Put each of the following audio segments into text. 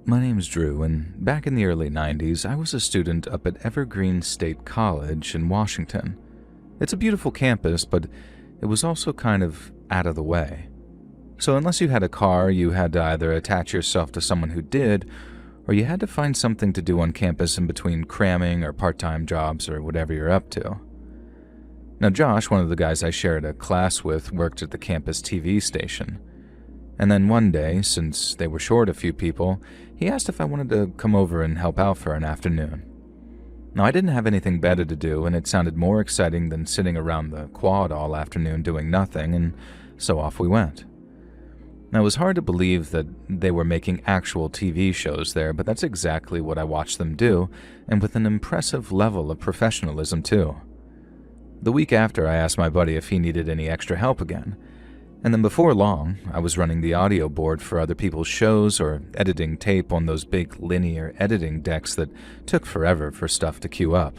My name's Drew, and back in the early 90s, I was a student up at Evergreen State College in Washington. It's a beautiful campus, but it was also kind of out of the way. So unless you had a car, you had to either attach yourself to someone who did, or you had to find something to do on campus in between cramming or part-time jobs or whatever you're up to. Now Josh, one of the guys I shared a class with, worked at the campus TV station. And then one day, since they were short a few people, he asked if I wanted to come over and help out for an afternoon. Now, I didn't have anything better to do, and it sounded more exciting than sitting around the quad all afternoon doing nothing, and so off we went. Now, it was hard to believe that they were making actual TV shows there, but that's exactly what I watched them do, and with an impressive level of professionalism, too. The week after, I asked my buddy if he needed any extra help again. And then before long, I was running the audio board for other people's shows or editing tape on those big linear editing decks that took forever for stuff to queue up.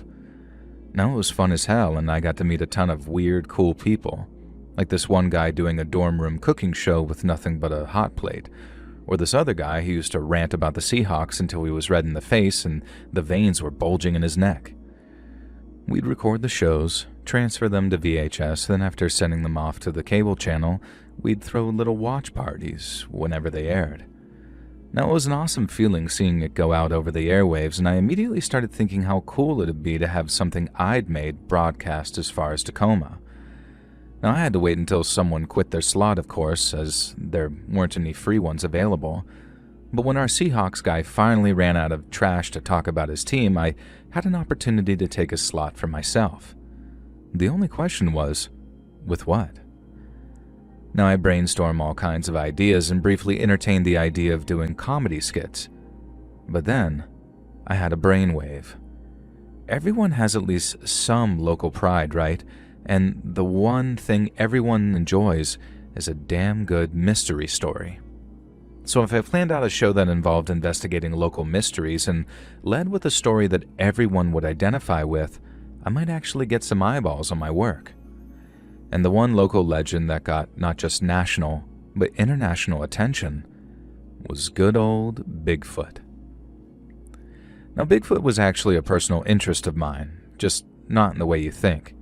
Now it was fun as hell, and I got to meet a ton of weird, cool people. Like this one guy doing a dorm room cooking show with nothing but a hot plate. Or this other guy who used to rant about the Seahawks until he was red in the face and the veins were bulging in his neck. We'd record the shows, transfer them to VHS, then after sending them off to the cable channel, we'd throw little watch parties whenever they aired. Now, it was an awesome feeling seeing it go out over the airwaves, and I immediately started thinking how cool it'd be to have something I'd made broadcast as far as Tacoma. Now, I had to wait until someone quit their slot, of course, as there weren't any free ones available. But when our Seahawks guy finally ran out of trash to talk about his team, I had an opportunity to take a slot for myself. The only question was, with what? Now I brainstormed all kinds of ideas and briefly entertained the idea of doing comedy skits. But then, I had a brainwave. Everyone has at least some local pride, right? And the one thing everyone enjoys is a damn good mystery story. So if I planned out a show that involved investigating local mysteries and led with a story that everyone would identify with, I might actually get some eyeballs on my work. And the one local legend that got not just national, but international attention was good old Bigfoot. Now, Bigfoot was actually a personal interest of mine, just not in the way you think.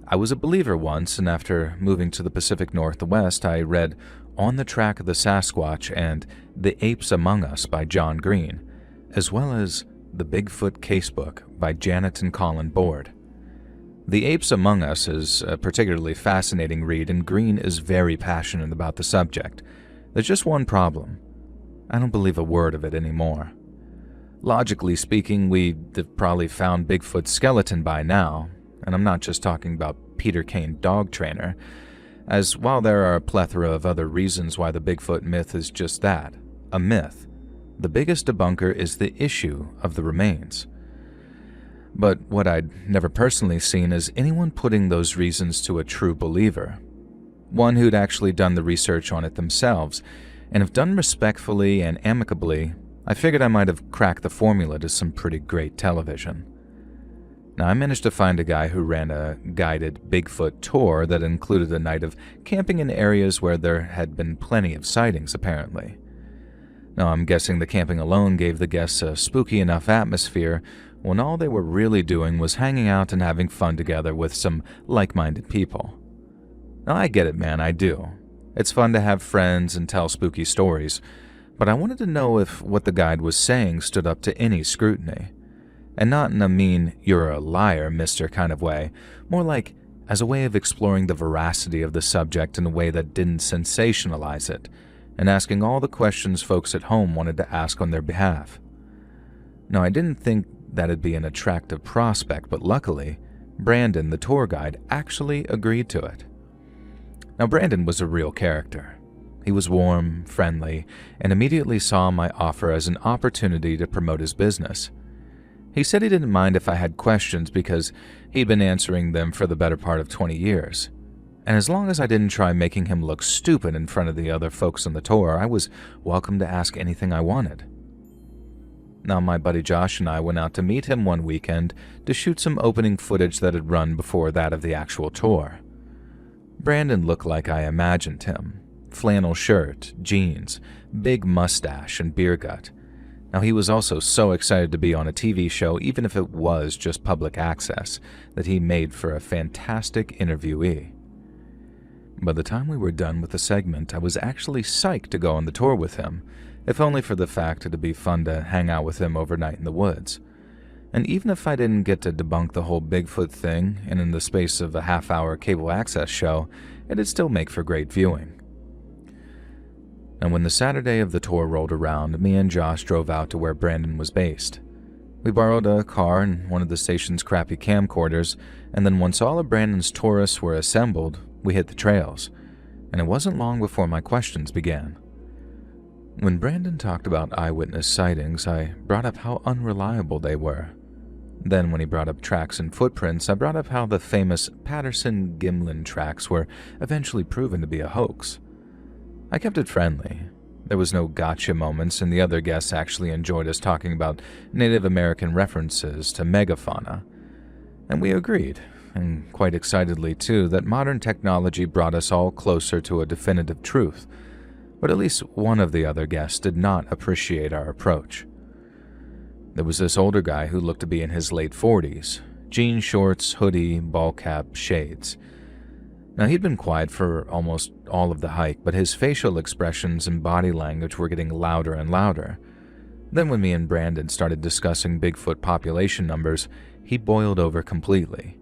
I was a believer once, and after moving to the Pacific Northwest, I read On the Track of the Sasquatch and The Apes Among Us by John Green, as well as The Bigfoot Casebook by Janet and Colin Board. The Apes Among Us is a particularly fascinating read, and Green is very passionate about the subject. There's just one problem. I don't believe a word of it anymore. Logically speaking, we'd have probably found Bigfoot's skeleton by now, and I'm not just talking about Peter Kane dog trainer, as while there are a plethora of other reasons why the Bigfoot myth is just that, a myth, the biggest debunker is the issue of the remains. But what I'd never personally seen is anyone putting those reasons to a true believer, one who'd actually done the research on it themselves, and if done respectfully and amicably, I figured I might have cracked the formula to some pretty great television. Now, I managed to find a guy who ran a guided Bigfoot tour that included a night of camping in areas where there had been plenty of sightings, apparently. Now, I'm guessing the camping alone gave the guests a spooky enough atmosphere when all they were really doing was hanging out and having fun together with some like-minded people. Now, I get it, man, I do. It's fun to have friends and tell spooky stories, but I wanted to know if what the guide was saying stood up to any scrutiny. And not in a mean, you're a liar, mister kind of way, more like as a way of exploring the veracity of the subject in a way that didn't sensationalize it, and asking all the questions folks at home wanted to ask on their behalf. Now, I didn't think that'd be an attractive prospect, but luckily, Brandon, the tour guide, actually agreed to it. Now, Brandon was a real character. He was warm, friendly, and immediately saw my offer as an opportunity to promote his business. He said he didn't mind if I had questions because he'd been answering them for the better part of 20 years. And as long as I didn't try making him look stupid in front of the other folks on the tour, I was welcome to ask anything I wanted. Now, my buddy Josh and I went out to meet him one weekend to shoot some opening footage that had run before that of the actual tour. Brandon looked like I imagined him. Flannel shirt, jeans, big mustache, and beer gut. Now, he was also so excited to be on a TV show, even if it was just public access, that he made for a fantastic interviewee. By the time we were done with the segment, I was actually psyched to go on the tour with him, if only for the fact it'd be fun to hang out with him overnight in the woods. And even if I didn't get to debunk the whole Bigfoot thing, and in the space of a half-hour cable access show, it'd still make for great viewing. And when the Saturday of the tour rolled around, me and Josh drove out to where Brandon was based. We borrowed a car and one of the station's crappy camcorders, and then once all of Brandon's tourists were assembled, we hit the trails, and it wasn't long before my questions began. When Brandon talked about eyewitness sightings, I brought up how unreliable they were. Then when he brought up tracks and footprints, I brought up how the famous Patterson-Gimlin tracks were eventually proven to be a hoax. I kept it friendly. There was no gotcha moments, and the other guests actually enjoyed us talking about Native American references to megafauna. And we agreed, and quite excitedly too, that modern technology brought us all closer to a definitive truth. But at least one of the other guests did not appreciate our approach. There was this older guy who looked to be in his late 40s, jean shorts, hoodie, ball cap, shades. Now, he'd been quiet for almost all of the hike, but his facial expressions and body language were getting louder and louder. Then when me and Brandon started discussing Bigfoot population numbers, he boiled over completely.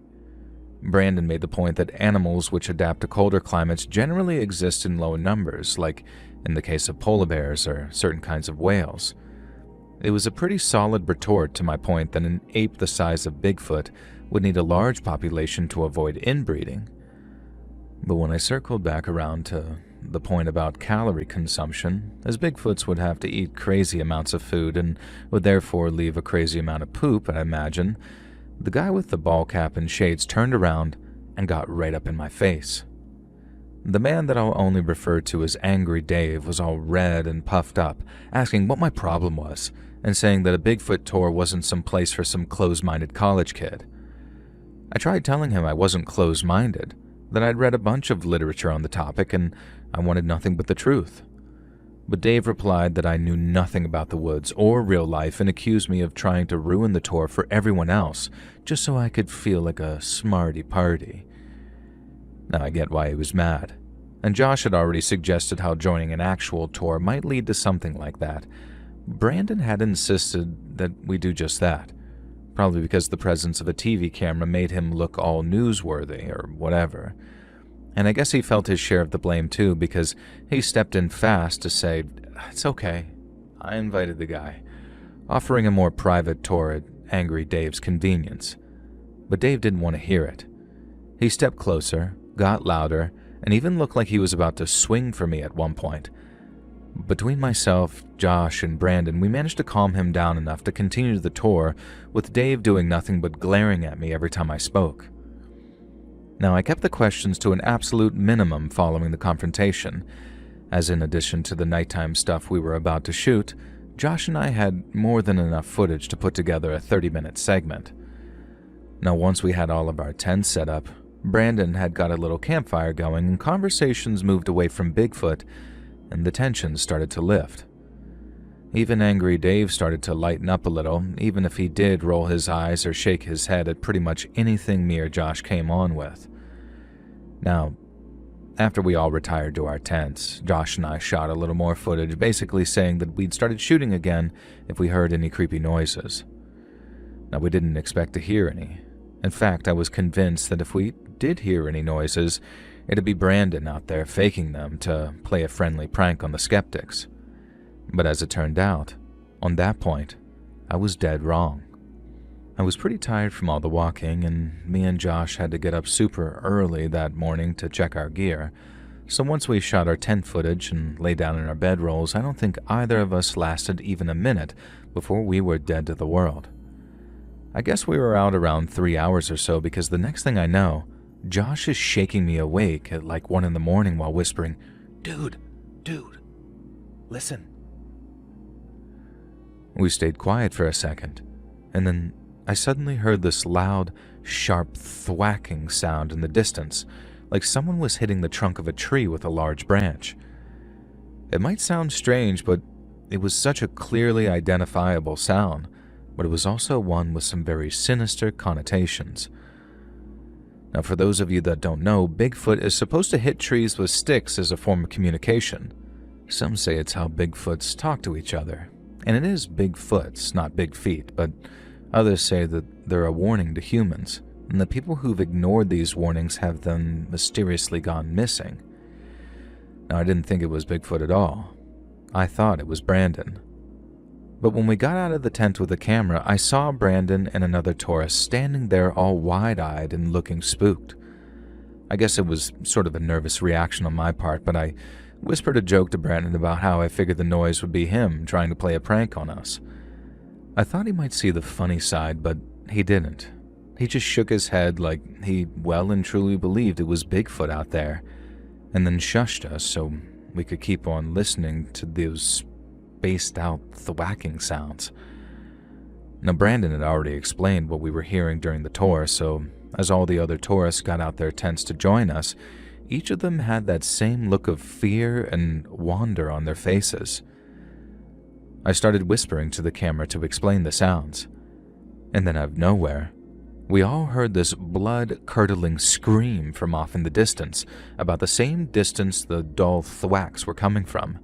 Brandon made the point that animals which adapt to colder climates generally exist in low numbers, like in the case of polar bears or certain kinds of whales. It was a pretty solid retort to my point that an ape the size of Bigfoot would need a large population to avoid inbreeding. But when I circled back around to the point about calorie consumption, as Bigfoots would have to eat crazy amounts of food and would therefore leave a crazy amount of poop, I imagine, the guy with the ball cap and shades turned around and got right up in my face. The man that I'll only refer to as Angry Dave was all red and puffed up, asking what my problem was, and saying that a Bigfoot tour wasn't some place for some close-minded college kid. I tried telling him I wasn't close-minded, that I'd read a bunch of literature on the topic and I wanted nothing but the truth. But Dave replied that I knew nothing about the woods or real life and accused me of trying to ruin the tour for everyone else just so I could feel like a smarty party. Now I get why he was mad, and Josh had already suggested how joining an actual tour might lead to something like that. Brandon had insisted that we do just that, probably because the presence of a TV camera made him look all newsworthy or whatever. And I guess he felt his share of the blame too, because he stepped in fast to say, "It's okay, I invited the guy," offering a more private tour at Angry Dave's convenience. But Dave didn't want to hear it. He stepped closer, got louder, and even looked like he was about to swing for me at one point. Between myself, Josh, and Brandon, we managed to calm him down enough to continue the tour, with Dave doing nothing but glaring at me every time I spoke. Now, I kept the questions to an absolute minimum following the confrontation, as in addition to the nighttime stuff we were about to shoot, Josh and I had more than enough footage to put together a 30-minute segment. Now, once we had all of our tents set up, Brandon had got a little campfire going and conversations moved away from Bigfoot, and the tension started to lift. Even Angry Dave started to lighten up a little, even if he did roll his eyes or shake his head at pretty much anything me or Josh came on with. Now, after we all retired to our tents, Josh and I shot a little more footage, basically saying that we'd started shooting again if we heard any creepy noises. Now, we didn't expect to hear any. In fact, I was convinced that if we did hear any noises, it'd be Brandon out there faking them to play a friendly prank on the skeptics. But as it turned out, on that point, I was dead wrong. I was pretty tired from all the walking, and me and Josh had to get up super early that morning to check our gear. So once we shot our tent footage and lay down in our bedrolls, I don't think either of us lasted even a minute before we were dead to the world. I guess we were out around 3 hours or so, because the next thing I know, Josh is shaking me awake at like 1 a.m. while whispering, Dude, listen." We stayed quiet for a second, and then I suddenly heard this loud, sharp thwacking sound in the distance, like someone was hitting the trunk of a tree with a large branch. It might sound strange, but It was such a clearly identifiable sound, but it was also one with some very sinister connotations. Now, for those of you that don't know, Bigfoot is supposed to hit trees with sticks as a form of communication. Some say it's how Bigfoots talk to each other, and it is Bigfoots, not big feet, but others say that they're a warning to humans, and the people who've ignored these warnings have then mysteriously gone missing. Now, I didn't think it was Bigfoot at all. I thought it was Brandon. But when we got out of the tent with the camera, I saw Brandon and another tourist standing there all wide-eyed and looking spooked. I guess it was sort of a nervous reaction on my part, but I whispered a joke to Brandon about how I figured the noise would be him trying to play a prank on us. I thought he might see the funny side, but he didn't. He just shook his head like he well and truly believed it was Bigfoot out there, and then shushed us so we could keep on listening to those spaced out thwacking sounds. Now, Brandon had already explained what we were hearing during the tour, so as all the other tourists got out their tents to join us, each of them had that same look of fear and wonder on their faces. I started whispering to the camera to explain the sounds, and then out of nowhere, we all heard this blood-curdling scream from off in the distance, about the same distance the dull thwacks were coming from.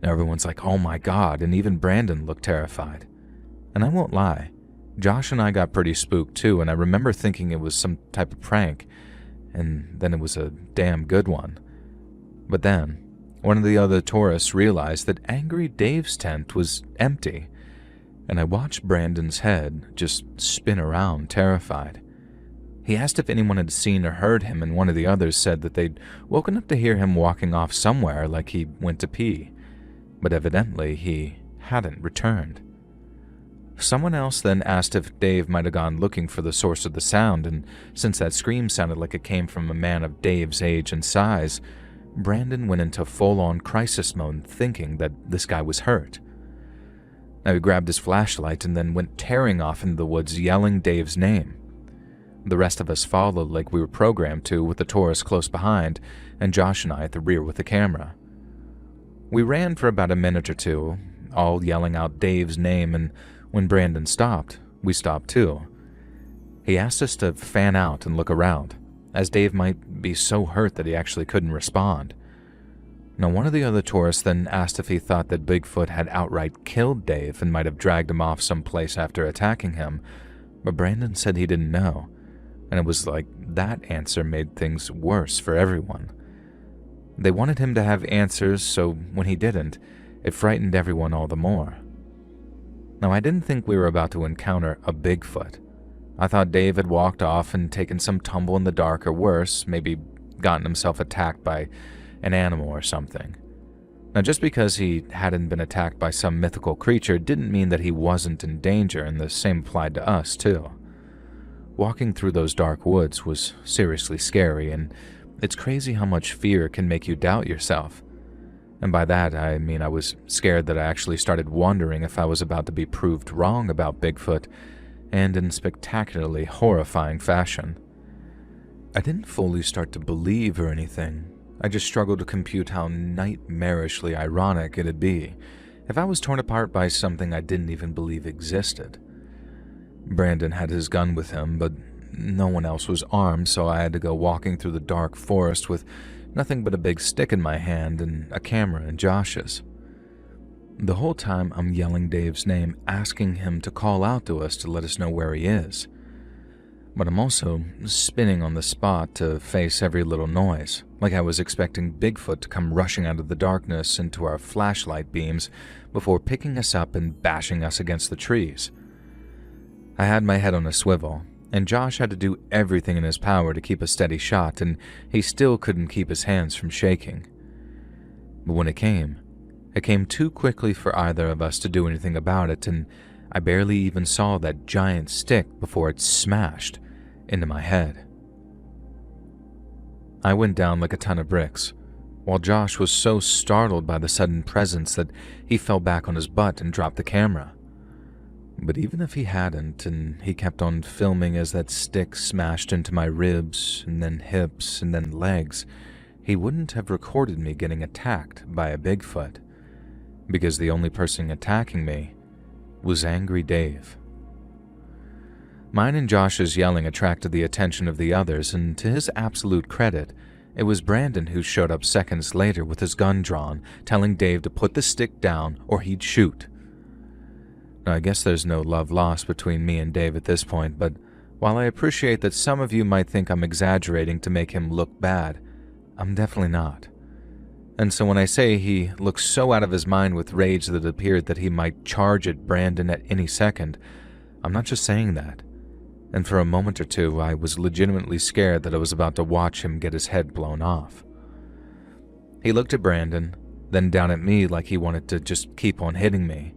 Everyone's like, "Oh my God," and even Brandon looked terrified. And I won't lie, Josh and I got pretty spooked too, and I remember thinking it was some type of prank, and then it was a damn good one. But then, one of the other tourists realized that Angry Dave's tent was empty, and I watched Brandon's head just spin around, terrified. He asked if anyone had seen or heard him, and one of the others said that they'd woken up to hear him walking off somewhere like he went to pee, but evidently he hadn't returned. Someone else then asked if Dave might have gone looking for the source of the sound, and since that scream sounded like it came from a man of Dave's age and size, Brandon went into full-on crisis mode, thinking that this guy was hurt. Now, he grabbed his flashlight and then went tearing off into the woods, yelling Dave's name. The rest of us followed like we were programmed to, with the tourists close behind, and Josh and I at the rear with the camera. We ran for about a minute or two, all yelling out Dave's name, and when Brandon stopped, we stopped too. He asked us to fan out and look around, as Dave might be so hurt that he actually couldn't respond. Now, one of the other tourists then asked if he thought that Bigfoot had outright killed Dave and might have dragged him off someplace after attacking him, but Brandon said he didn't know, and it was like that answer made things worse for everyone. They wanted him to have answers, so when he didn't, it frightened everyone all the more. Now, I didn't think we were about to encounter a Bigfoot. I thought Dave had walked off and taken some tumble in the dark, or worse, maybe gotten himself attacked by an animal or something. Now, just because he hadn't been attacked by some mythical creature didn't mean that he wasn't in danger, and the same applied to us, too. Walking through those dark woods was seriously scary, and it's crazy how much fear can make you doubt yourself. And by that, I mean I was scared that I actually started wondering if I was about to be proved wrong about Bigfoot, and in spectacularly horrifying fashion. I didn't fully start to believe or anything. I just struggled to compute how nightmarishly ironic it'd be if I was torn apart by something I didn't even believe existed. Brandon had his gun with him, but no one else was armed, so I had to go walking through the dark forest with nothing but a big stick in my hand and a camera in Josh's. The whole time I'm yelling Dave's name, asking him to call out to us to let us know where he is. But I'm also spinning on the spot to face every little noise, like I was expecting Bigfoot to come rushing out of the darkness into our flashlight beams before picking us up and bashing us against the trees. I had my head on a swivel, and Josh had to do everything in his power to keep a steady shot, and he still couldn't keep his hands from shaking. But when it came too quickly for either of us to do anything about it, and I barely even saw that giant stick before it smashed into my head. I went down like a ton of bricks, while Josh was so startled by the sudden presence that he fell back on his butt and dropped the camera. But even if he hadn't, and he kept on filming as that stick smashed into my ribs, and then hips, and then legs, he wouldn't have recorded me getting attacked by a Bigfoot. because the only person attacking me was angry Dave. Mine and Josh's yelling attracted the attention of the others, and to his absolute credit, it was Brandon who showed up seconds later with his gun drawn, telling Dave to put the stick down or he'd shoot. Now, I guess there's no love lost between me and Dave at this point, but while I appreciate that some of you might think I'm exaggerating to make him look bad, I'm definitely not. And so when I say he looked so out of his mind with rage that it appeared that he might charge at Brandon at any second, I'm not just saying that. And for a moment or two, I was legitimately scared that I was about to watch him get his head blown off. He looked at Brandon, then down at me like he wanted to just keep on hitting me.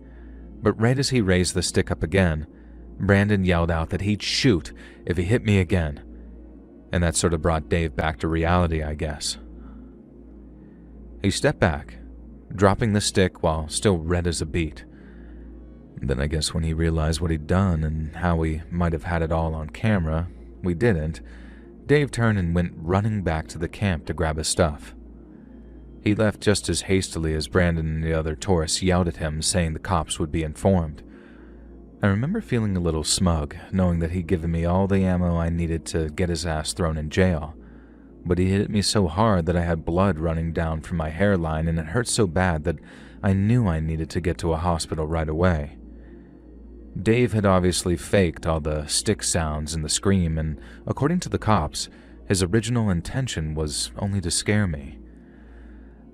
But right as he raised the stick up again, Brandon yelled out that he'd shoot if he hit me again. And that sort of brought Dave back to reality, I guess. He stepped back, dropping the stick while still red as a beet. Then I guess when he realized what he'd done and how we might have had it all on camera, we didn't, Dave turned and went running back to the camp to grab his stuff. He left just as hastily as Brandon and the other tourists yelled at him, saying the cops would be informed. I remember feeling a little smug, knowing that he'd given me all the ammo I needed to get his ass thrown in jail. But he hit me so hard that I had blood running down from my hairline, and it hurt so bad that I knew I needed to get to a hospital right away. Dave had obviously faked all the stick sounds and the scream, and according to the cops, his original intention was only to scare me.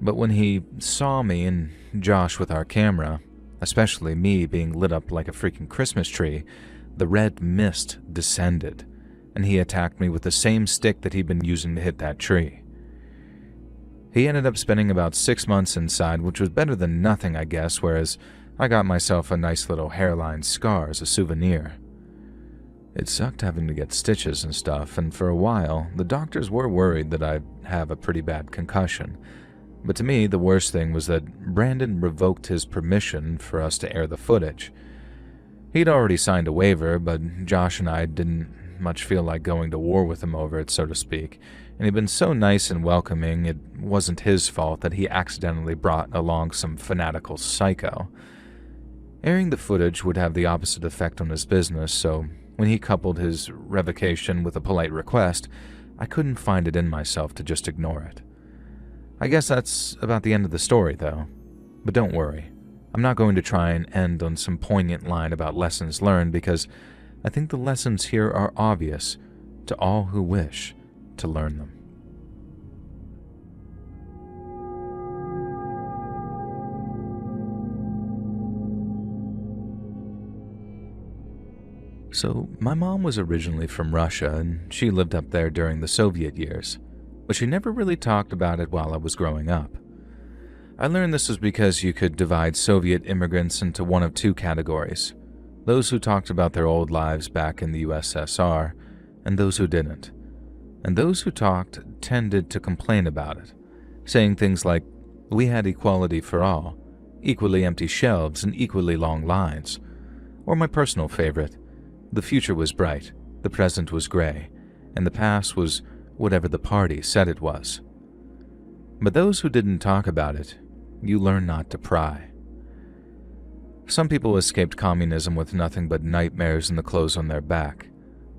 But when he saw me and Josh with our camera, especially me being lit up like a freaking Christmas tree, the red mist descended, and he attacked me with the same stick that he'd been using to hit that tree. He ended up spending about 6 months inside, which was better than nothing, I guess, whereas I got myself a nice little hairline scar as a souvenir. It sucked having to get stitches and stuff, and for a while, the doctors were worried that I'd have a pretty bad concussion. But to me, the worst thing was that Brandon revoked his permission for us to air the footage. He'd already signed a waiver, but Josh and I didn't much feel like going to war with him over it, so to speak, and he'd been so nice and welcoming it wasn't his fault that he accidentally brought along some fanatical psycho. Airing the footage would have the opposite effect on his business, so when he coupled his revocation with a polite request, I couldn't find it in myself to just ignore it. I guess that's about the end of the story, though. But don't worry, I'm not going to try and end on some poignant line about lessons learned, because I think the lessons here are obvious to all who wish to learn them. So, my mom was originally from Russia, and she lived up there during the Soviet years, but she never really talked about it while I was growing up. I learned this was because you could divide Soviet immigrants into one of two categories: those who talked about their old lives back in the USSR, and those who didn't. And those who talked tended to complain about it, saying things like, "We had equality for all, equally empty shelves and equally long lines," or my personal favorite, "The future was bright, the present was gray, and the past was whatever the party said it was." But those who didn't talk about it, you learn not to pry. Some people escaped communism with nothing but nightmares and the clothes on their back.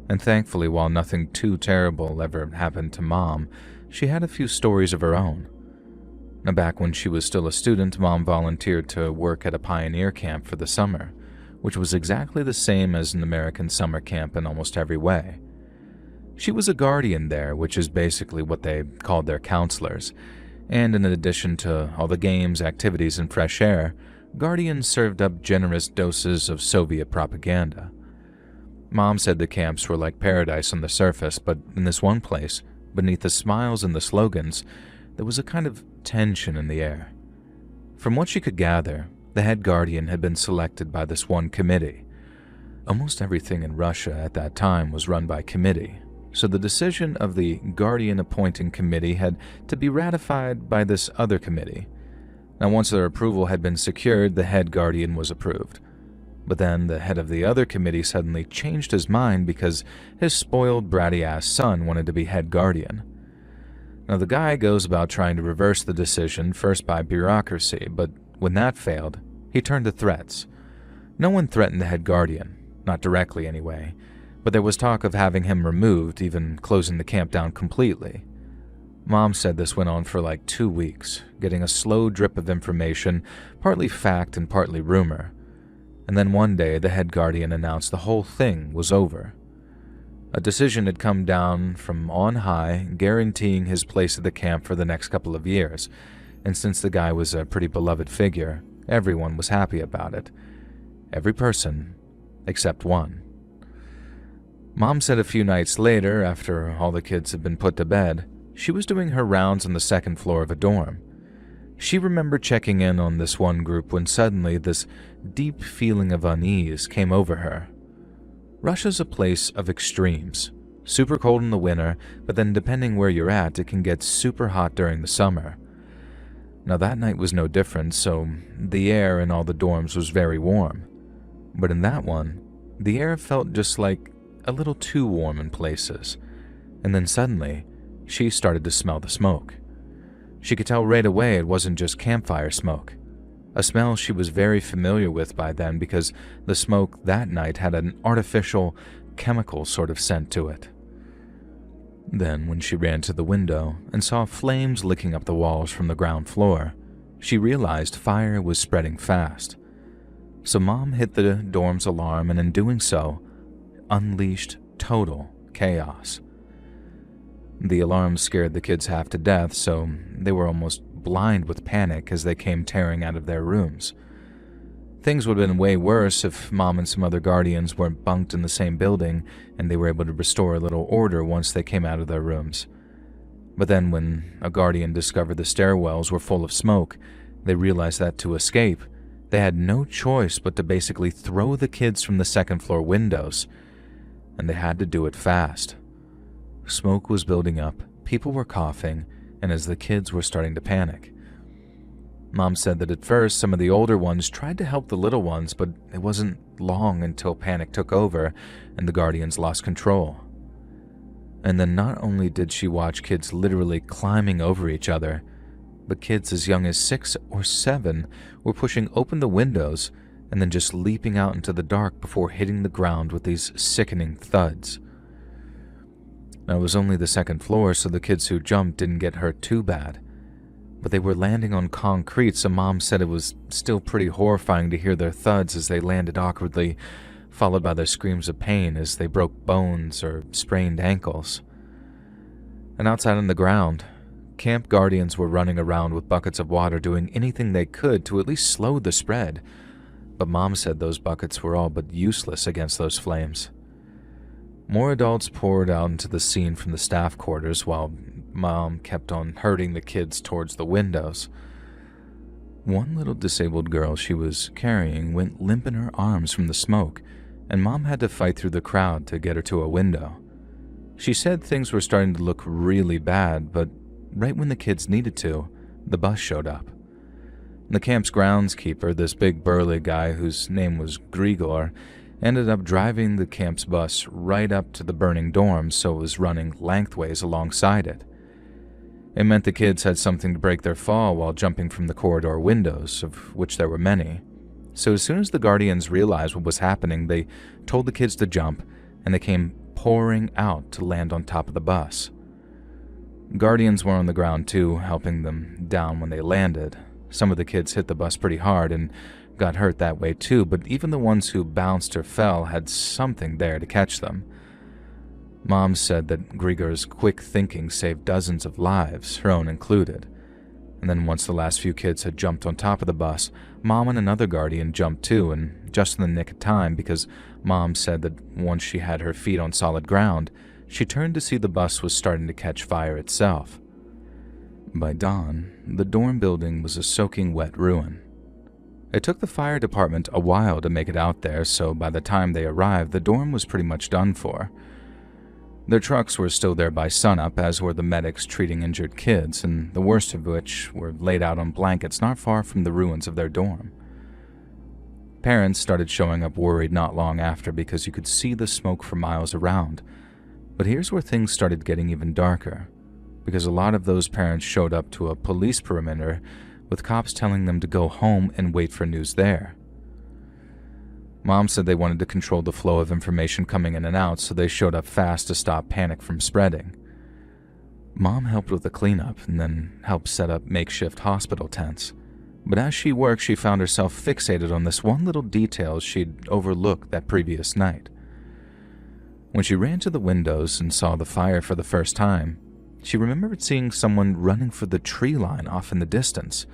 And thankfully, while nothing too terrible ever happened to Mom, she had a few stories of her own. Now, back when she was still a student, Mom volunteered to work at a pioneer camp for the summer, which was exactly the same as an American summer camp in almost every way. She was a guardian there, which is basically what they called their counselors, and in addition to all the games, activities, and fresh air, guardians served up generous doses of Soviet propaganda. Mom said the camps were like paradise on the surface, but in this one place, beneath the smiles and the slogans, there was a kind of tension in the air. From what she could gather, the head guardian had been selected by this one committee. Almost everything in Russia at that time was run by committee, so the decision of the guardian appointing committee had to be ratified by this other committee. Now, once their approval had been secured, the head guardian was approved. But then the head of the other committee suddenly changed his mind because his spoiled, bratty-ass son wanted to be head guardian. Now, the guy goes about trying to reverse the decision, first by bureaucracy, but when that failed, he turned to threats. No one threatened the head guardian, not directly anyway, but there was talk of having him removed, even closing the camp down completely. Mom said this went on for like 2 weeks, getting a slow drip of information, partly fact and partly rumor. And then one day the head guardian announced the whole thing was over. A decision had come down from on high, guaranteeing his place at the camp for the next couple of years, and since the guy was a pretty beloved figure, everyone was happy about it. Every person except one. Mom said a few nights later, after all the kids had been put to bed, she was doing her rounds on the second floor of a dorm. She remembered checking in on this one group when suddenly this deep feeling of unease came over her. Russia's a place of extremes. Super cold in the winter, but then depending where you're at, it can get super hot during the summer. Now that night was no different, so the air in all the dorms was very warm. But in that one, the air felt just like a little too warm in places. And then suddenly, she started to smell the smoke. She could tell right away it wasn't just campfire smoke. A smell she was very familiar with by then because the smoke that night had an artificial, chemical sort of scent to it. Then, when she ran to the window and saw flames licking up the walls from the ground floor, she realized fire was spreading fast. So Mom hit the dorm's alarm and in doing so, unleashed total chaos. The alarm scared the kids half to death, so they were almost blind with panic as they came tearing out of their rooms. Things would have been way worse if Mom and some other guardians weren't bunked in the same building and they were able to restore a little order once they came out of their rooms. But then when a guardian discovered the stairwells were full of smoke, they realized that to escape, they had no choice but to basically throw the kids from the second floor windows, and they had to do it fast. Smoke was building up, people were coughing, and as the kids were starting to panic. Mom said that at first some of the older ones tried to help the little ones, but it wasn't long until panic took over and the guardians lost control. And then not only did she watch kids literally climbing over each other, but kids as young as 6 or 7 were pushing open the windows and then just leaping out into the dark before hitting the ground with these sickening thuds. Now, it was only the second floor, so the kids who jumped didn't get hurt too bad. But they were landing on concrete, so Mom said it was still pretty horrifying to hear their thuds as they landed awkwardly, followed by their screams of pain as they broke bones or sprained ankles. And outside on the ground, camp guardians were running around with buckets of water doing anything they could to at least slow the spread. But Mom said those buckets were all but useless against those flames. More adults poured out into the scene from the staff quarters while Mom kept on herding the kids towards the windows. One little disabled girl she was carrying went limp in her arms from the smoke, and Mom had to fight through the crowd to get her to a window. She said things were starting to look really bad, but right when the kids needed to, the bus showed up. The camp's groundskeeper, this big burly guy whose name was Grigor, ended up driving the camp's bus right up to the burning dorm, so it was running lengthways alongside it. It meant the kids had something to break their fall while jumping from the corridor windows, of which there were many. So as soon as the guardians realized what was happening, they told the kids to jump, and they came pouring out to land on top of the bus. Guardians were on the ground too, helping them down when they landed. Some of the kids hit the bus pretty hard and got hurt that way too, but even the ones who bounced or fell had something there to catch them. Mom said that Grigor's quick thinking saved dozens of lives, her own included. And then once the last few kids had jumped on top of the bus, Mom and another guardian jumped too, and just in the nick of time because Mom said that once she had her feet on solid ground, she turned to see the bus was starting to catch fire itself. By dawn, the dorm building was a soaking wet ruin. It took the fire department a while to make it out there, so by the time they arrived, the dorm was pretty much done for. Their trucks were still there by sunup, as were the medics treating injured kids, and the worst of which were laid out on blankets not far from the ruins of their dorm. Parents started showing up worried not long after because you could see the smoke for miles around. But here's where things started getting even darker, because a lot of those parents showed up to a police perimeter with cops telling them to go home and wait for news there. Mom said they wanted to control the flow of information coming in and out, so they showed up fast to stop panic from spreading. Mom helped with the cleanup and then helped set up makeshift hospital tents. But as she worked, she found herself fixated on this one little detail she'd overlooked that previous night. When she ran to the windows and saw the fire for the first time, she remembered seeing someone running for the tree line off in the distance,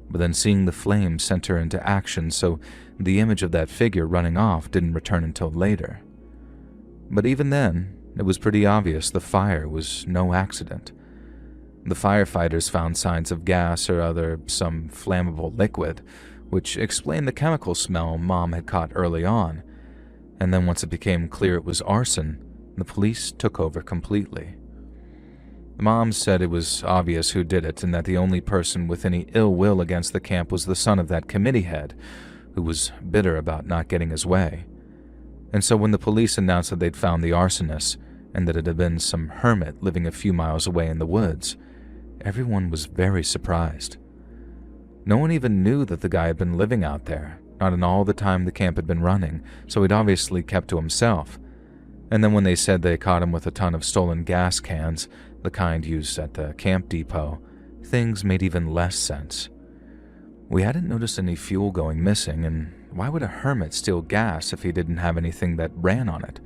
but then seeing the flames sent her into action, so the image of that figure running off didn't return until later. But even then, it was pretty obvious the fire was no accident. The firefighters found signs of gas or some flammable liquid, which explained the chemical smell Mom had caught early on, and then once it became clear it was arson, the police took over completely. Mom said it was obvious who did it and that the only person with any ill will against the camp was the son of that committee head, who was bitter about not getting his way. And so when the police announced that they'd found the arsonist and that it had been some hermit living a few miles away in the woods, everyone was very surprised. No one even knew that the guy had been living out there, not in all the time the camp had been running, so he'd obviously kept to himself. And then when they said they caught him with a ton of stolen gas cans, the kind used at the camp depot, things made even less sense. We hadn't noticed any fuel going missing, and why would a hermit steal gas if he didn't have anything that ran on it?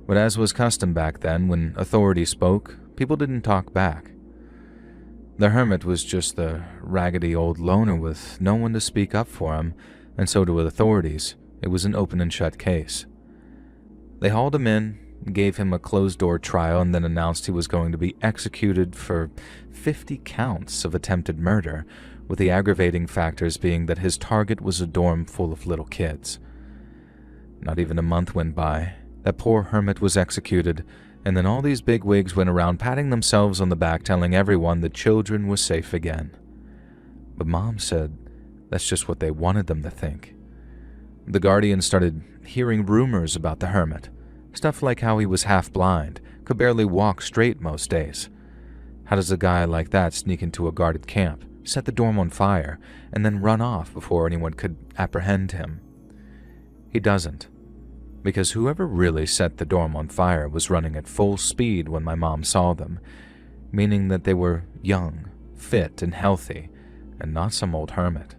But as was custom back then, when authorities spoke, people didn't talk back. The hermit was just the raggedy old loner with no one to speak up for him, and so to authorities, it was an open and shut case. They hauled him in, gave him a closed-door trial, and then announced he was going to be executed for 50 counts of attempted murder, with the aggravating factors being that his target was a dorm full of little kids. Not even a month went by. That poor hermit was executed, and then all these bigwigs went around patting themselves on the back, telling everyone the children were safe again. But Mom said that's just what they wanted them to think. The Guardian started hearing rumors about the hermit. Stuff like how he was half blind, could barely walk straight most days. How does a guy like that sneak into a guarded camp, set the dorm on fire, and then run off before anyone could apprehend him? He doesn't, because whoever really set the dorm on fire was running at full speed when my mom saw them, meaning that they were young, fit, and healthy, and not some old hermit.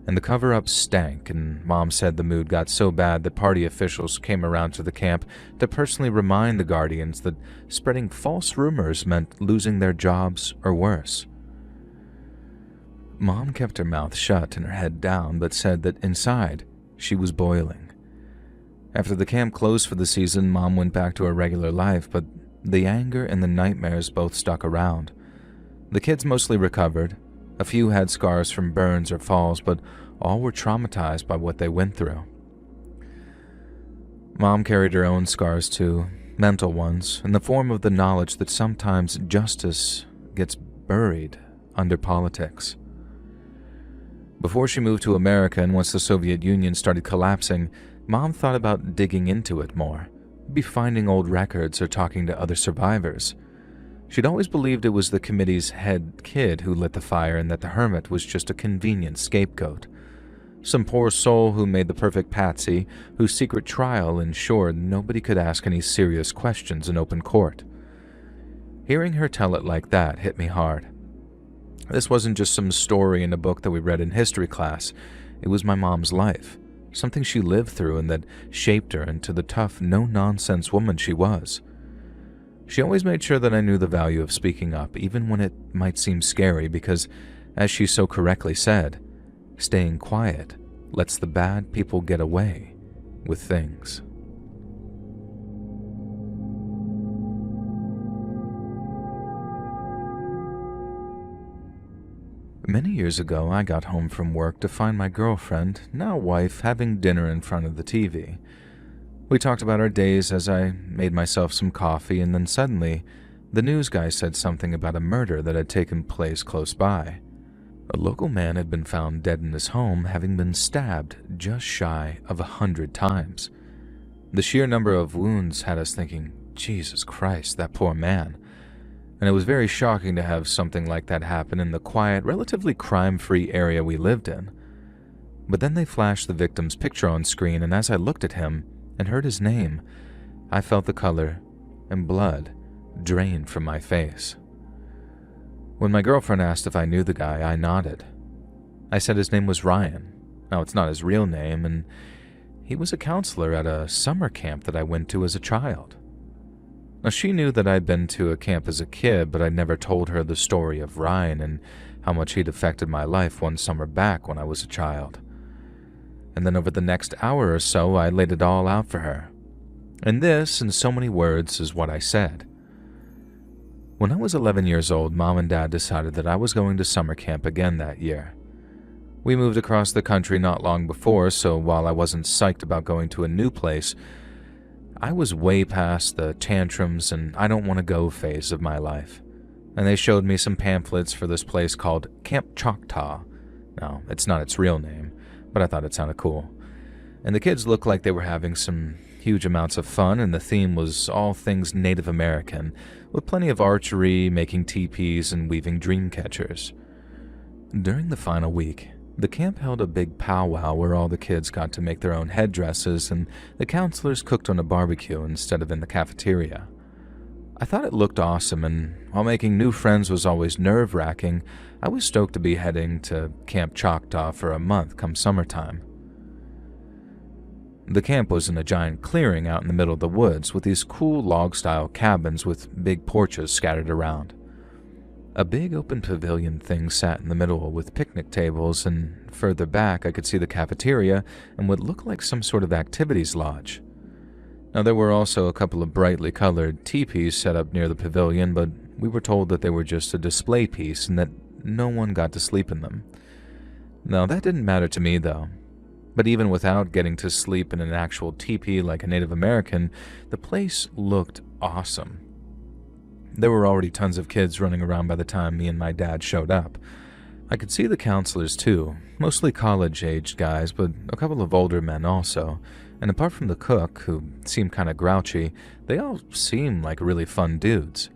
And the cover-up stank, and Mom said the mood got so bad that party officials came around to the camp to personally remind the Guardians that spreading false rumors meant losing their jobs or worse. Mom kept her mouth shut and her head down, but said that inside, she was boiling. After the camp closed for the season, Mom went back to her regular life, but the anger and the nightmares both stuck around. The kids mostly recovered. A few had scars from burns or falls, but all were traumatized by what they went through. Mom carried her own scars too, mental ones, in the form of the knowledge that sometimes justice gets buried under politics. Before she moved to America and once the Soviet Union started collapsing, Mom thought about digging into it more, maybe finding old records or talking to other survivors. She'd always believed it was the committee's head kid who lit the fire and that the hermit was just a convenient scapegoat. Some poor soul who made the perfect patsy, whose secret trial ensured nobody could ask any serious questions in open court. Hearing her tell it like that hit me hard. This wasn't just some story in a book that we read in history class. It was my mom's life, something she lived through and that shaped her into the tough, no-nonsense woman she was. She always made sure that I knew the value of speaking up, even when it might seem scary, because, as she so correctly said, staying quiet lets the bad people get away with things. Many years ago, I got home from work to find my girlfriend, now wife, having dinner in front of the TV. We talked about our days as I made myself some coffee, and then suddenly, the news guy said something about a murder that had taken place close by. A local man had been found dead in his home, having been stabbed just shy of 100 times. The sheer number of wounds had us thinking, Jesus Christ, that poor man. and it was very shocking to have something like that happen in the quiet, relatively crime-free area we lived in. But then they flashed the victim's picture on screen, and as I looked at him and heard his name, I felt the color and blood drain from my face. When my girlfriend asked if I knew the guy, I nodded. I said his name was Ryan. Now, it's not his real name, and he was a counselor at a summer camp that I went to as a child. Now, she knew that I'd been to a camp as a kid, but I'd never told her the story of Ryan and how much he'd affected my life one summer back when I was a child. And then over the next hour or so, I laid it all out for her. And this, in so many words, is what I said. When I was 11 years old, Mom and Dad decided that I was going to summer camp again that year. We moved across the country not long before, so while I wasn't psyched about going to a new place, I was way past the tantrums and I don't want to go phase of my life. And they showed me some pamphlets for this place called Camp Choctaw. Now, it's not its real name, but I thought it sounded cool. And the kids looked like they were having some huge amounts of fun, and the theme was all things Native American, with plenty of archery, making teepees, and weaving dream catchers. During the final week, the camp held a big powwow where all the kids got to make their own headdresses, and the counselors cooked on a barbecue instead of in the cafeteria. I thought it looked awesome, and while making new friends was always nerve-wracking, I was stoked to be heading to Camp Choctaw for a month come summertime. The camp was in a giant clearing out in the middle of the woods with these cool log-style cabins with big porches scattered around. A big open pavilion thing sat in the middle with picnic tables, and further back I could see the cafeteria and what looked like some sort of activities lodge. Now, there were also a couple of brightly colored teepees set up near the pavilion, but we were told that they were just a display piece and that no one got to sleep in them. Now, that didn't matter to me, though. But even without getting to sleep in an actual teepee like a Native American, the place looked awesome. There were already tons of kids running around by the time me and my dad showed up. I could see the counselors too, mostly college-aged guys, but a couple of older men also. And apart from the cook, who seemed kind of grouchy, they all seemed like really fun dudes.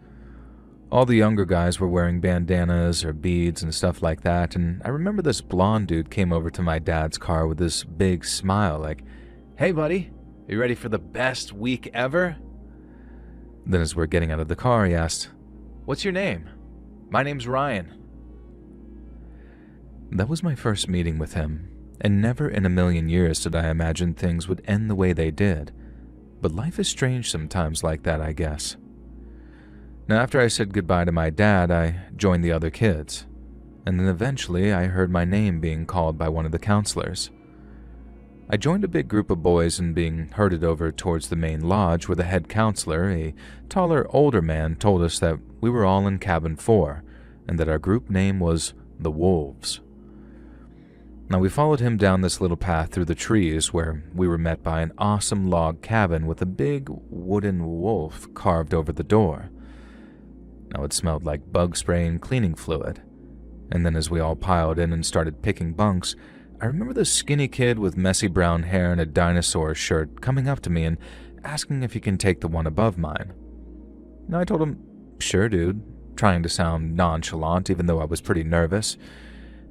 All the younger guys were wearing bandanas or beads and stuff like that, and I remember this blonde dude came over to my dad's car with this big smile like, "Hey buddy, you ready for the best week ever?" Then as we're getting out of the car, he asked, "What's your name?" "My name's Ryan." That was my first meeting with him, and never in a million years did I imagine things would end the way they did. But life is strange sometimes like that, I guess. Now, after I said goodbye to my dad, I joined the other kids, and then eventually I heard my name being called by one of the counselors. I joined a big group of boys and being herded over towards the main lodge where the head counselor, a taller, older man, told us that we were all in cabin 4 and that our group name was the Wolves. Now, we followed him down this little path through the trees where we were met by an awesome log cabin with a big wooden wolf carved over the door. Now, it smelled like bug spray and cleaning fluid. And then as we all piled in and started picking bunks, I remember this skinny kid with messy brown hair and a dinosaur shirt coming up to me and asking if he can take the one above mine. Now, I told him, "Sure, dude," trying to sound nonchalant even though I was pretty nervous.